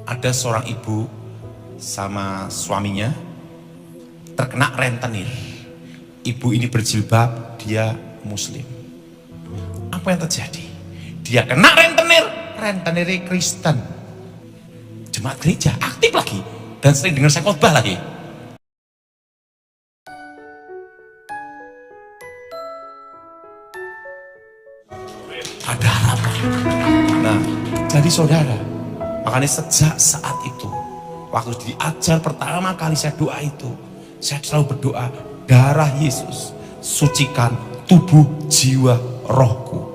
ada seorang ibu sama suaminya terkena rentenir. Ibu ini berjilbab, dia muslim. Apa yang terjadi? Dia kena rentenir, rentenirnya Kristen. Jemaat gereja aktif lagi dan sering dengar saya khotbah lagi. Ada harapan. Nah, jadi saudara, makanya sejak saat itu, waktu diajar pertama kali saya doa itu, saya selalu berdoa, darah Yesus sucikan tubuh, jiwa, rohku.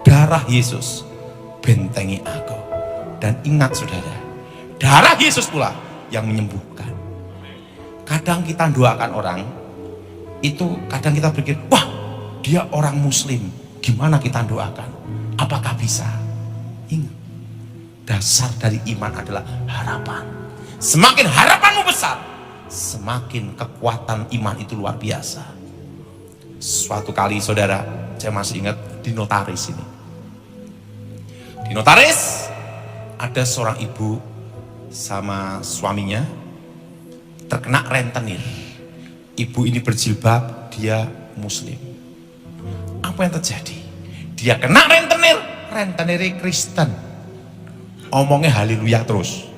Darah Yesus bentengi aku. Dan ingat saudara, darah Yesus pula yang menyembuhkan. Kadang kita doakan orang, itu kadang kita berpikir, wah dia orang muslim, gimana kita doakan? Apakah bisa? Ingat, dasar dari iman adalah harapan. Semakin harapanmu besar, semakin kekuatan iman itu luar biasa. Suatu kali saudara, saya masih ingat di notaris ini. Di notaris ada seorang ibu sama suaminya terkena rentenir. Ibu ini berjilbab, dia muslim. Apa yang terjadi? Dia kena rentenir, rentenirnya Kristen. Omongnya haleluya terus,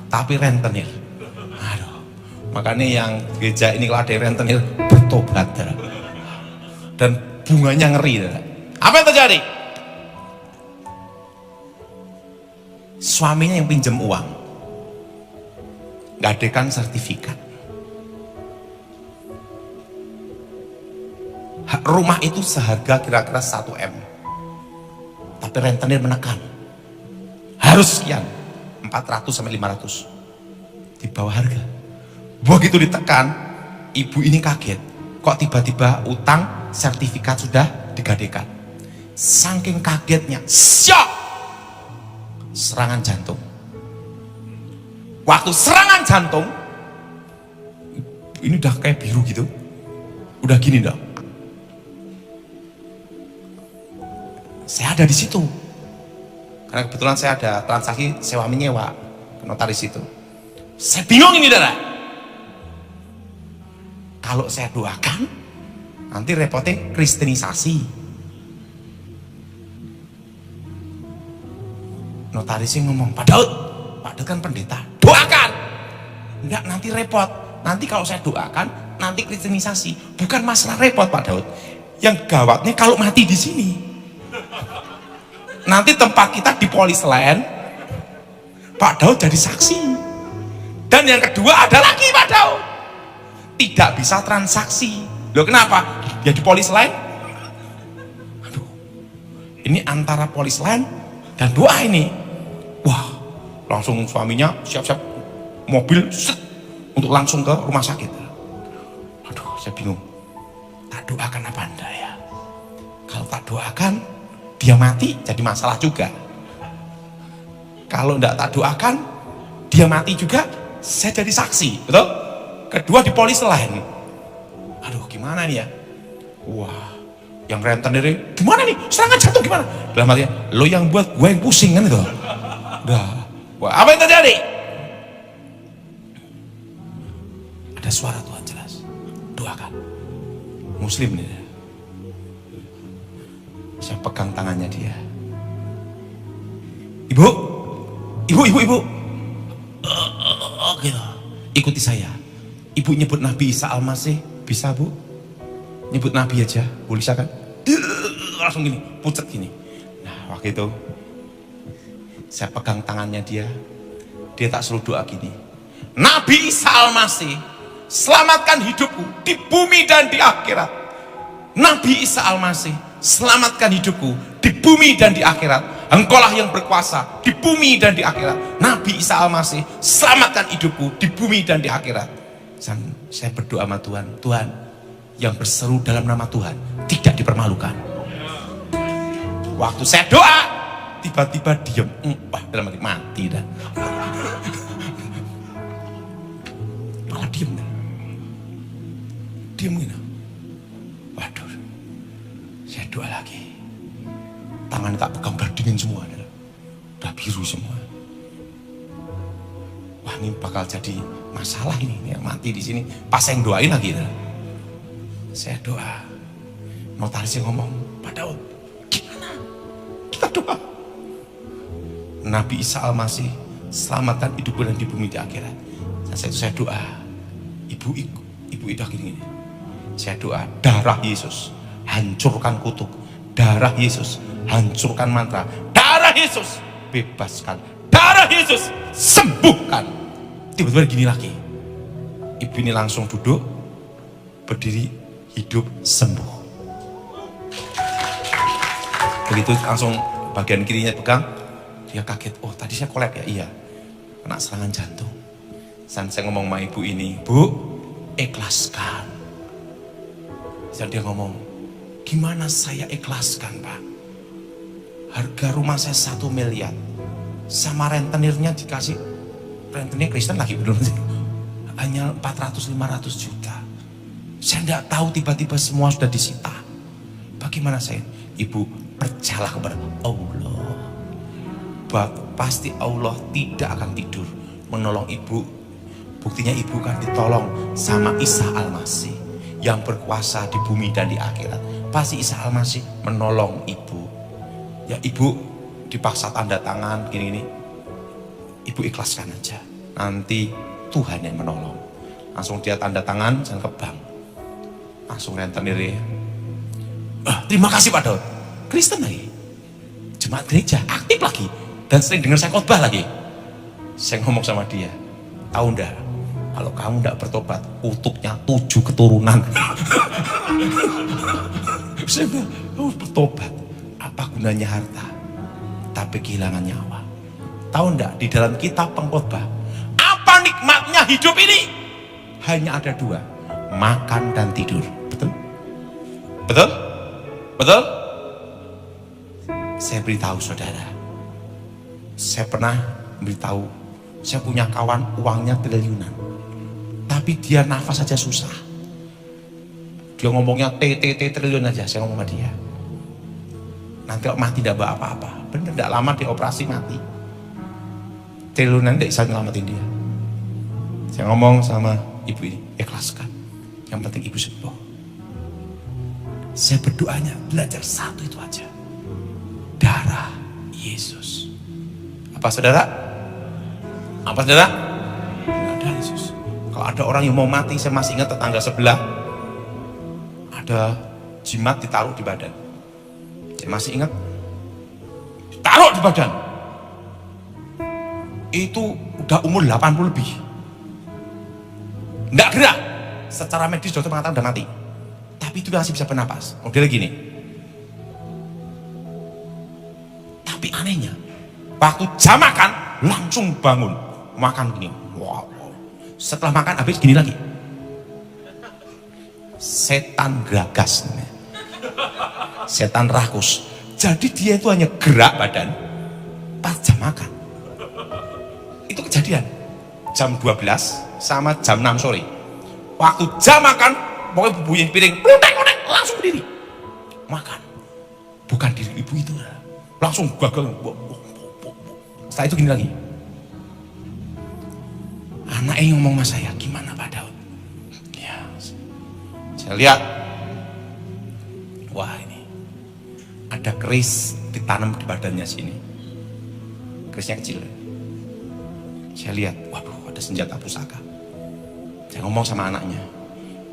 tapi rentenir. Aduh, makanya yang gereja ini kalau ada rentenir bertobat, dan bunganya ngeri. Apa yang terjadi? Suaminya yang pinjam uang, gadekan sertifikat. Rumah itu seharga kira-kira 1 M, tapi rentenir menekan harus sekian, 400 sampai 500 di bawah harga. Begitu ditekan, ibu ini kaget, kok tiba-tiba utang sertifikat sudah digadekan. Saking kagetnya, syok, serangan jantung. Waktu serangan jantung, ini udah kayak biru gitu, udah gini dong. Saya ada di situ, karena kebetulan saya ada transaksi sewa menyewa ke notaris itu. Saya bingung ini darah. Kalau saya doakan, nanti repotnya kristenisasi. Notarisnya ngomong, Pak Daud kan pendeta, doakan. Enggak, nanti repot. Nanti kalau saya doakan, nanti kristenisasi. Bukan masalah repot Pak Daud. Yang gawatnya kalau mati di sini. Nanti tempat kita di polis lain, Pak Daud jadi saksi. Dan yang kedua ada lagi Pak Daud, tidak bisa transaksi. Loh kenapa? Ya di polis lain. Aduh, ini antara polis lain dan doa ini. Wah, langsung suaminya siap-siap mobil set, untuk langsung ke rumah sakit. Aduh, saya bingung. Tak doakan apa anda ya? Kalau tak doakan, dia mati jadi masalah juga. Kalau enggak tak doakan, dia mati juga, saya jadi saksi, betul? Kedua di polis lain. Aduh, gimana nih ya? Wah, yang rentenir gimana nih? Serangan jantung gimana? Dalam artinya, lo yang buat, gue yang pusing kan itu. Udah. Wah, apa yang terjadi? Ada suara Tuhan jelas. Doakan. Muslim nih. Saya pegang tangannya dia. Ibu. Gitu. Ikuti saya. Ibu nyebut Nabi Isa Al-Masih, bisa Bu? Nyebut Nabi aja, boleh kan? Langsung gini, pucet gini. Nah, waktu itu saya pegang tangannya dia. Dia tak suruh doa gini. Nabi Isa Al-Masih, selamatkan hidupku di bumi dan di akhirat. Nabi Isa Al-Masih, selamatkan hidupku di bumi dan di akhirat. Engkaulah yang berkuasa di bumi dan di akhirat. Nabi Isa Al-Masih, selamatkan hidupku di bumi dan di akhirat. Saya berdoa sama Tuhan, Tuhan, yang berseru dalam nama Tuhan tidak dipermalukan. Waktu saya doa, tiba-tiba diem. Wah, dalam hati mati dah. Malah diem dah. Diem gitu. Waduh, saya doa lagi. Tangan tak pegang udah dingin semua, udah biru semua. wah ini bakal jadi masalah ini yang mati di sini. Pas saya doain lagi, saya doa, notarisnya ngomong, Pak Daud, gimana? Kita doa. Nabi Isa Al-Masih selamatkan hidup dan di bumi di akhirat. Dan saya doa, ibu itu gini, saya doa, darah Yesus hancurkan kutuk, darah Yesus hancurkan mantra, darah Yesus bebaskan, darah Yesus sembuhkan. Tiba-tiba gini lagi, ibu ini langsung duduk, berdiri, hidup, sembuh. Begitu langsung bagian kirinya pegang, dia kaget, oh tadi saya kolab ya, iya, kena serangan jantung. Dan saya ngomong sama ibu ini, Bu, ikhlaskan. Dan dia ngomong, gimana saya ikhlaskan, Pak? Harga rumah saya 1 miliar, sama rentenirnya dikasih, rentenir Kristen lagi belum sih, hanya 400-500 juta. Saya tidak tahu, tiba-tiba semua sudah disita. Bagaimana saya? Ibu, percayalah kepada Allah, pasti Allah tidak akan tidur menolong ibu. Buktinya ibu kan ditolong sama Isa Al-Masih yang berkuasa di bumi dan di akhirat. Pasti Isa Al-Masih menolong ibu. Ya ibu dipaksa tanda tangan gini-gini, ibu ikhlaskan aja, nanti Tuhan yang menolong. Langsung dia tanda tangan dan ke bank, langsung rentenir. Terima kasih Pak Daud, Kristen lagi, jemaat gereja aktif lagi, dan sering dengar saya khotbah lagi. Saya ngomong sama dia, tahu ndak, kalau kamu ndak bertobat, kutuknya 7 keturunan. Saya bilang, kamu bertobat, apa gunanya harta, tapi kehilangan nyawa. Tahu ndak, di dalam kitab pengkhotbah, apa nikmatnya hidup ini? Hanya ada 2, makan dan tidur. Betul? Betul? Betul? Saya beritahu saudara, saya pernah beritahu, saya punya kawan uangnya triliunan, tapi dia nafas aja susah. Dia ngomongnya triliun aja. Saya ngomong sama dia, nanti kalau mati tidak bawa apa-apa. Bener, tidak lama dia operasi mati. Triliunan tidak bisa nyelamatin dia. Saya ngomong sama ibu ini, ikhlaskan, yang penting ibu sembuh. Saya berdoanya belajar satu itu aja, darah Yesus. Apa saudara? Apa saudara? Darah Yesus. Kalau ada orang yang mau mati, saya masih ingat tetangga sebelah ada jimat ditaruh di badan. Saya masih ingat, ditaruh di badan. Itu udah umur 80 lebih, nggak gerak. Secara medis dokter mengatakan udah mati, tapi itu masih bisa bernapas. Modelnya gini. Tapi anehnya, waktu jam makan langsung bangun, makan gini. Wow. Setelah makan habis gini lagi. Setan gagas, setan rakus. Jadi dia itu hanya gerak badan pas jam makan. Itu kejadian jam 12 sama jam 6 sore. Waktu jam makan, pokoknya bunyi piring, langsung berdiri makan. Bukan diri ibu itu, langsung gagal. Setelah itu gini lagi, anaknya ngomong sama saya, gimana Pak Daud? Ya, saya lihat, wah ini ada keris ditanam di badannya sini, kerisnya kecil. Saya lihat, waduh ada senjata pusaka. Saya ngomong sama anaknya,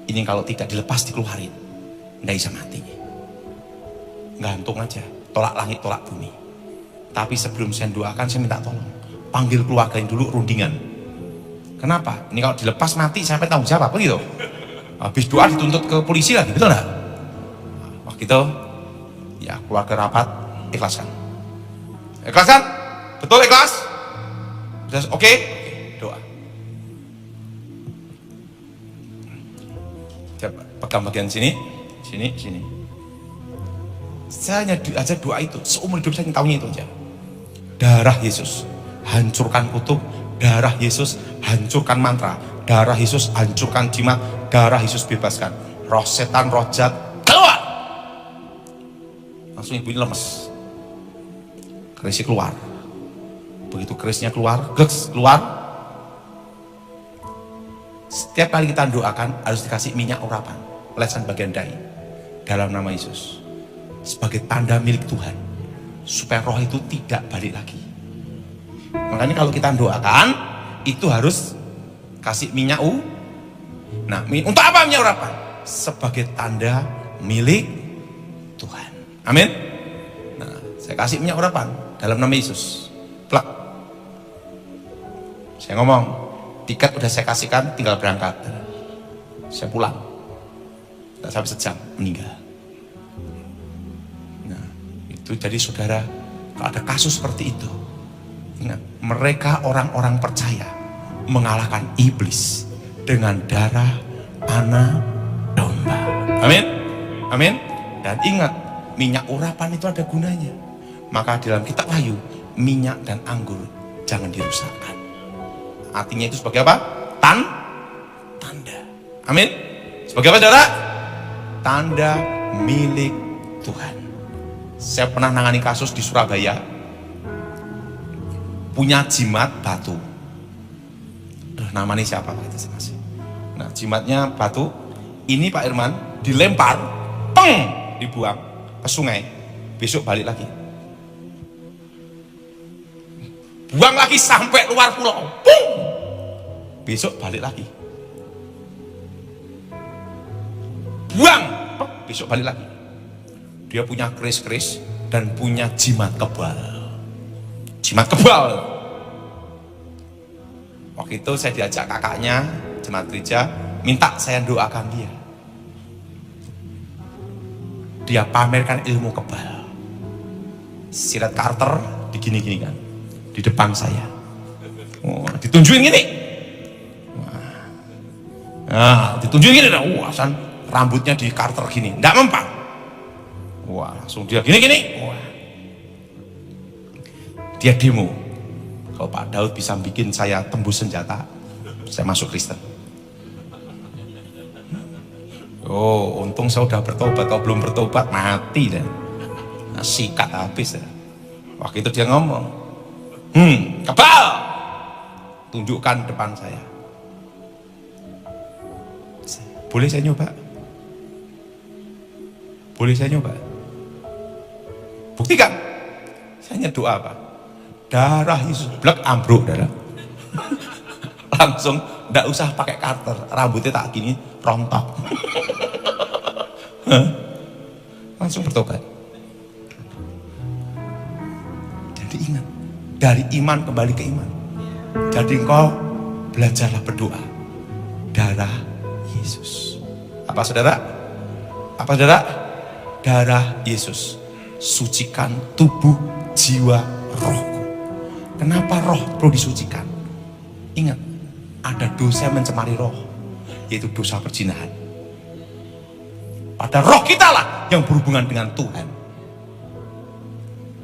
ini kalau tidak dilepas dikeluarin, nggak bisa mati. Gantung aja, tolak langit, tolak bumi. Tapi sebelum saya doakan, saya minta tolong, panggil keluarganya dulu rundingan. Kenapa? Ini kalau dilepas mati, siapa yang tanggung jawab, begitu? Habis doa dituntut ke polisi lagi, betul nggak? Wah gitu, ya keluarga rapat, ikhlaskan. Ikhlaskan? Betul ikhlas? Oke, doa. Coba pegang bagian sini, sini, sini. Saya hanya aja doa itu, seumur hidup saya tahunya itu aja. Darah Yesus hancurkan kutuk, darah Yesus hancurkan mantra, darah Yesus hancurkan jimat, darah Yesus bebaskan. Roh setan, roh jahat, keluar. Langsung ibu ini lemes, kerisnya keluar. Begitu kerisnya keluar, geks, keluar, Setiap kali kita doakan harus dikasih minyak urapan, olesan bagian dahi dalam nama Yesus sebagai tanda milik Tuhan, supaya roh itu tidak balik lagi. Makanya kalau kita doakan itu harus kasih minyak Nah, untuk apa minyak urapan? Sebagai tanda milik Tuhan. Amin. Nah, saya kasih minyak urapan dalam nama Yesus. Plak. Saya ngomong, tiket udah saya kasihkan, tinggal berangkat. Saya pulang. Tidak sampai sejam, meninggal. Nah, itu jadi saudara, kalau ada kasus seperti itu, ingat, mereka orang-orang percaya mengalahkan iblis dengan darah anak domba. Amin. Amin. Dan ingat, minyak urapan itu ada gunanya. Maka dalam kitab Wahyu, minyak dan anggur jangan dirusakkan. Artinya itu sebagai apa? Tanda. Amin. Sebagai apa, saudara? Tanda milik Tuhan. Saya pernah nangani kasus di Surabaya, punya jimat batu. Namanya siapa Pak? Itu masih. Nah, jimatnya batu. Ini Pak Irman dilempar, peng, dibuang ke sungai. Besok balik lagi. Buang lagi sampai luar pulau. Pung. Besok balik lagi. Buang, besok balik lagi. Dia punya keris-keris dan punya jimat kebal. Jimat kebal. Waktu itu saya diajak kakaknya, jemaat gereja, minta saya doakan dia. Dia pamerkan ilmu kebal. Sirat Carter digini-gini kan, di depan saya. Oh, ditunjukin gini. Nah, ditunjukin gini. Wah, rambutnya di Carter gini, enggak mempan. Wah, langsung dia gini-gini. Wah. Dia demo. Kalau Pak Daud bisa bikin saya tembus senjata, saya masuk Kristen. Oh, untung saya udah bertobat. Kalau belum bertobat, mati deh. Nah, sikat habis deh. Waktu itu dia ngomong, kebal, tunjukkan depan saya. Boleh saya nyoba? Boleh saya nyoba? Buktikan. Saya hanya doa apa? Darah Yesus, blek ambruk darah. Langsung, nggak usah pakai Carter, rambutnya tak gini, rontok. Langsung bertobat. Jadi ingat, dari iman kembali ke iman. Jadi engkau belajarlah berdoa. Darah Yesus. Apa saudara? Apa saudara? Darah Yesus. Sucikan tubuh, jiwa, rohku. Kenapa roh perlu disucikan? Ingat, ada dosa yang mencemari roh, yaitu dosa perzinahan. Pada roh kita lah yang berhubungan dengan Tuhan.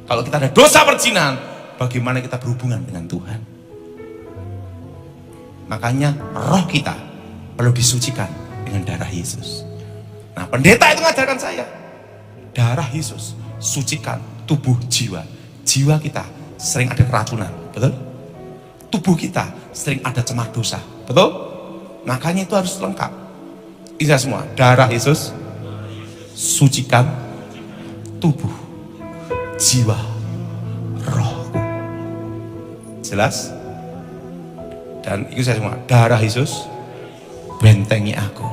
Kalau kita ada dosa perzinahan, bagaimana kita berhubungan dengan Tuhan? Makanya roh kita perlu disucikan dengan darah Yesus. Nah, pendeta itu mengajarkan saya, darah Yesus sucikan tubuh, jiwa. Jiwa kita sering ada keracunan, betul? Tubuh kita sering ada cemar dosa, betul? Makanya itu harus lengkap. Ini semua, darah Yesus sucikan tubuh, jiwa, rohku. Jelas? Dan itu saya semua, darah Yesus bentengi aku,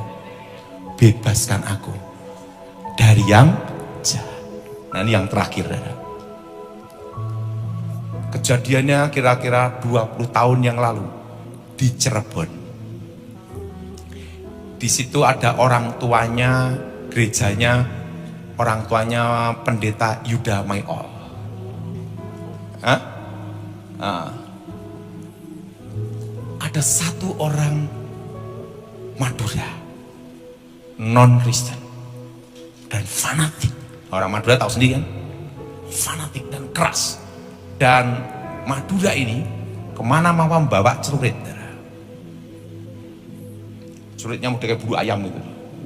bebaskan aku dari yang jahat. Nah, ini yang terakhir, darah. Kejadiannya kira-kira 20 tahun yang lalu di Cirebon. Di situ ada orang tuanya, gerejanya, orang tuanya pendeta Yuda Mayol. Ada satu orang Madura, non-Kristen dan fanatik. Orang Madura tahu sendiri kan, fanatik dan keras. Dan Madura ini kemana mau membawa celurit. Celuritnya udah kayak bulu ayam gitu.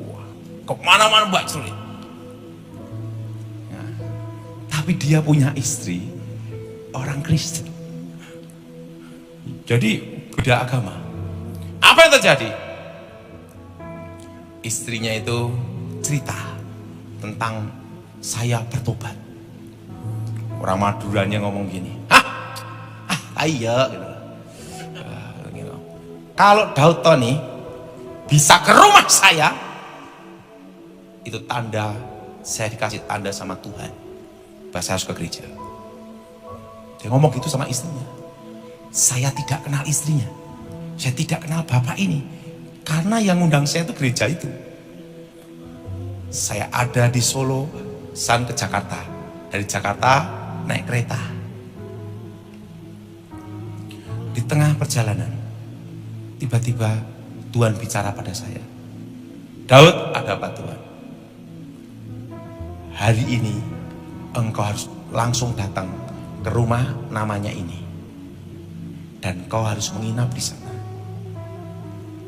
Wah, kemana-mana bawa celurit. Nah, tapi dia punya istri orang Kristen. Jadi beda agama. Apa yang terjadi? Istrinya itu cerita tentang saya bertobat. Orang Maduranya ngomong gini, iya gitu. Gitu. Kalau Daud Tony bisa ke rumah saya, itu tanda saya dikasih tanda sama Tuhan bahwa saya harus ke gereja. Dia ngomong gitu sama istrinya. Saya tidak kenal istrinya, saya tidak kenal bapak ini, karena yang ngundang saya itu gereja itu. Saya ada di Solo, San ke Jakarta, dari Jakarta naik kereta. Di tengah perjalanan, tiba-tiba Tuhan bicara pada saya, Daud, ada apa Tuhan? Hari ini engkau harus langsung datang ke rumah namanya ini, dan kau harus menginap di sana.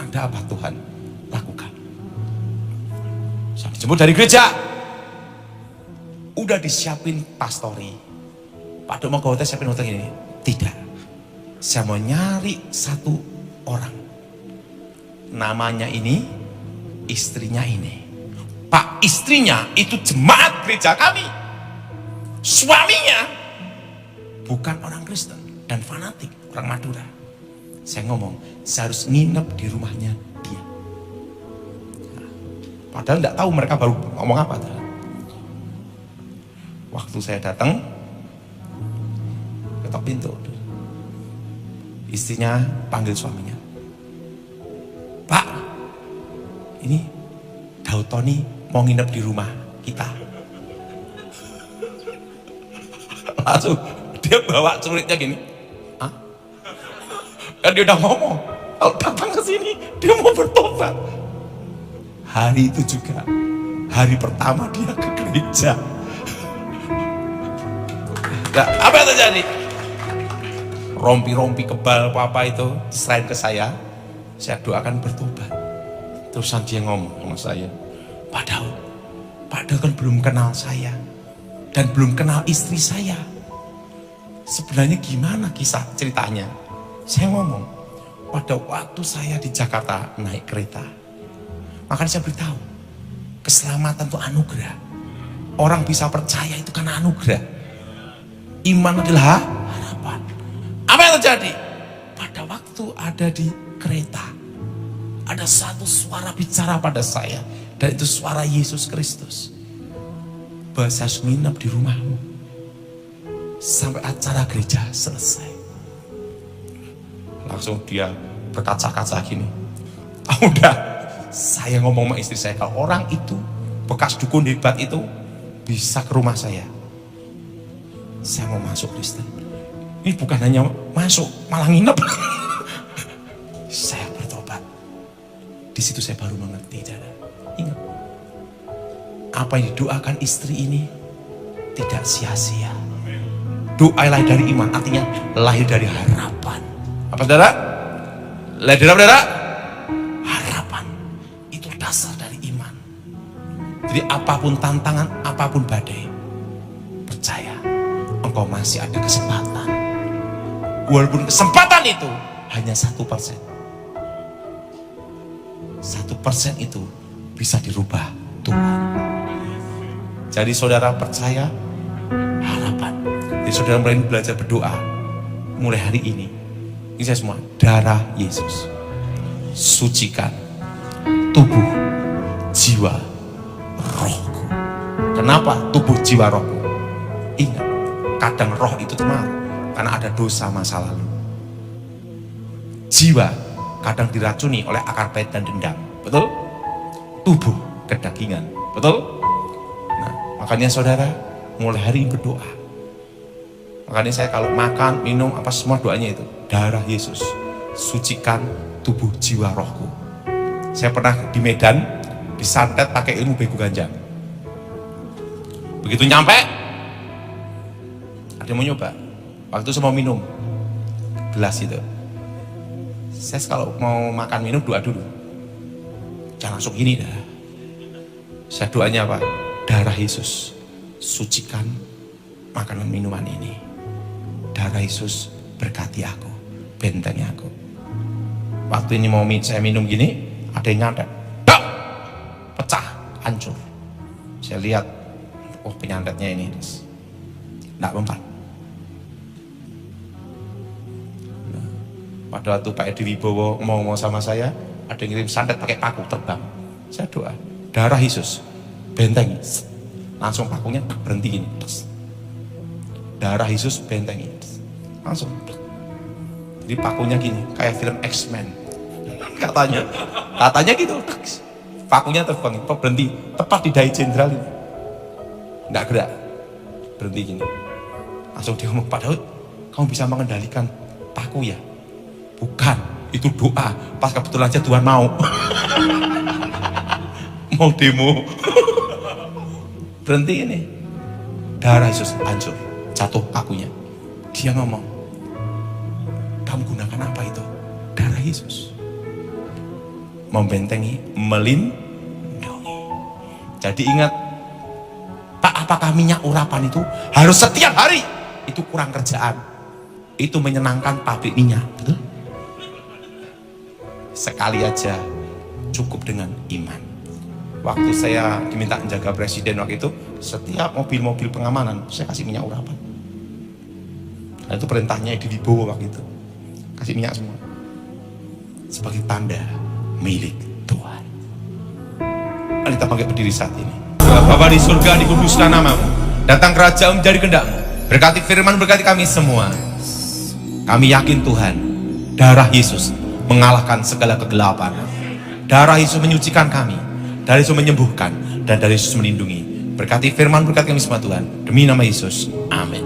Ada apa Tuhan? Lakukan. Saya dijemput dari gereja, udah disiapin pastori. Pak Dok mau hotel siapin hotel ini? Tidak. Saya mau nyari satu orang, namanya ini, istrinya ini. Pak, istrinya itu jemaat gereja kami. Suaminya bukan orang Kristen dan fanatik, orang Madura. Saya ngomong, saya harus nginep di rumahnya dia. Padahal tidak tahu mereka baru ngomong apa. Waktu saya datang, ketok pintu, istrinya panggil suaminya, Pak, ini Daud Tony mau nginep di rumah kita. Langsung dia bawa celuritnya gini, kan dia udah ngomong kalau datang ke sini dia mau bertobat. Hari itu juga hari pertama dia ke gereja. Nah, apa yang terjadi? Rompi-rompi kebal apa itu selain ke saya doakan bertobat. Terusan dia ngomong sama saya, Pak Daud kan belum kenal saya dan belum kenal istri saya. Sebenarnya gimana kisah ceritanya? Saya ngomong, pada waktu saya di Jakarta naik kereta, makanya saya beritahu, keselamatan itu anugerah. Orang bisa percaya itu karena anugerah. Iman adalah harapan. Apa yang terjadi? Pada waktu ada di kereta, ada satu suara bicara pada saya, dan itu suara Yesus Kristus. Bahwa saya harus nginep di rumahmu sampai acara gereja selesai. Langsung dia berkaca-kaca gini, udah, saya ngomong sama istri saya, kalau orang itu bekas dukun hebat itu bisa ke rumah saya mau masuk Kristen. Ini bukan hanya masuk, malah nginep. Saya bertobat. Di situ saya baru mengerti, saudara. Ingat, apa yang didoakan istri ini tidak sia-sia. Doa lahir dari iman, artinya lahir dari harapan. Apa saudara? Lahir dari apa saudara? Harapan. Itu dasar dari iman. Jadi apapun tantangan, apapun badai, percaya engkau masih ada kesempatan. Walaupun kesempatan itu hanya 1%. 1% itu bisa dirubah Tuhan. Jadi saudara percaya harapan. Jadi saudara mulai belajar berdoa mulai hari ini. Ini saya semua, darah Yesus sucikan tubuh, jiwa, rohku. Kenapa tubuh, jiwa, rohku? Ingat, kadang roh itu terpengaruh karena ada dosa masa lalu. Jiwa kadang diracuni oleh akar pahit dan dendam, betul? Tubuh kedagingan, betul? Nah, makanya saudara mulai hari ini berdoa. Makanya saya kalau makan, minum, apa semua doanya itu, darah Yesus sucikan tubuh, jiwa, rohku. Saya pernah di Medan disantet pakai ilmu begu ganjang. Begitu nyampe, ada yang mau nyoba. Waktu itu saya mau minum gelas itu, saya kalau mau makan minum doa dulu, jangan langsung gini dah. Saya doanya apa? Darah Yesus sucikan makanan minuman ini. Darah Yesus berkati aku, bentengi aku. Waktu ini mau saya minum gini, ada yang nyantet, hancur. Saya lihat, oh penyantetnya ini enggak mempan. Nah, pada waktu Pak Edi Wibowo ngomong sama saya, ada yang ngirim santet pakai paku terbang. Saya doa, darah Yesus bentengi. Langsung pakunya berhenti gini. Darah Yesus bentengi. Langsung. Jadi pakunya gini, kayak film X-Men. Katanya gitu. Pakunya terbang, berhenti tepat di dahi jenderal ini. Enggak gerak. Berhenti gini. Langsung dia ngomong, Pak Daud, kamu bisa mengendalikan paku ya? Bukan, itu doa. Pas kebetulan aja Tuhan mau. Mau demo. Berhenti ini. Darah Yesus hancur, jatuh pakunya. Dia ngomong, kamu gunakan apa itu? Darah Yesus. Membentengi, melindungi. Jadi ingat, Pak, apakah minyak urapan itu harus setiap hari? Itu kurang kerjaan. Itu menyenangkan pabrik minyak, betul? Sekali aja cukup dengan iman. Waktu saya diminta menjaga presiden waktu itu, setiap mobil-mobil pengamanan saya kasih minyak urapan. Nah, itu perintahnya Edi Wibowo waktu itu. Kasih minyak semua. Sebagai tanda milik Tuhan. Mari kita bangkit berdiri saat ini. Bapa di surga, dikuduskan namamu. Datang kerajaan menjadi kehendak-Mu. Berkati firman, berkati kami semua. Kami yakin Tuhan, darah Yesus mengalahkan segala kegelapan. Darah Yesus menyucikan kami. Darah Yesus menyembuhkan. Dan darah Yesus melindungi. Berkati firman, berkati kami semua Tuhan. Demi nama Yesus. Amin.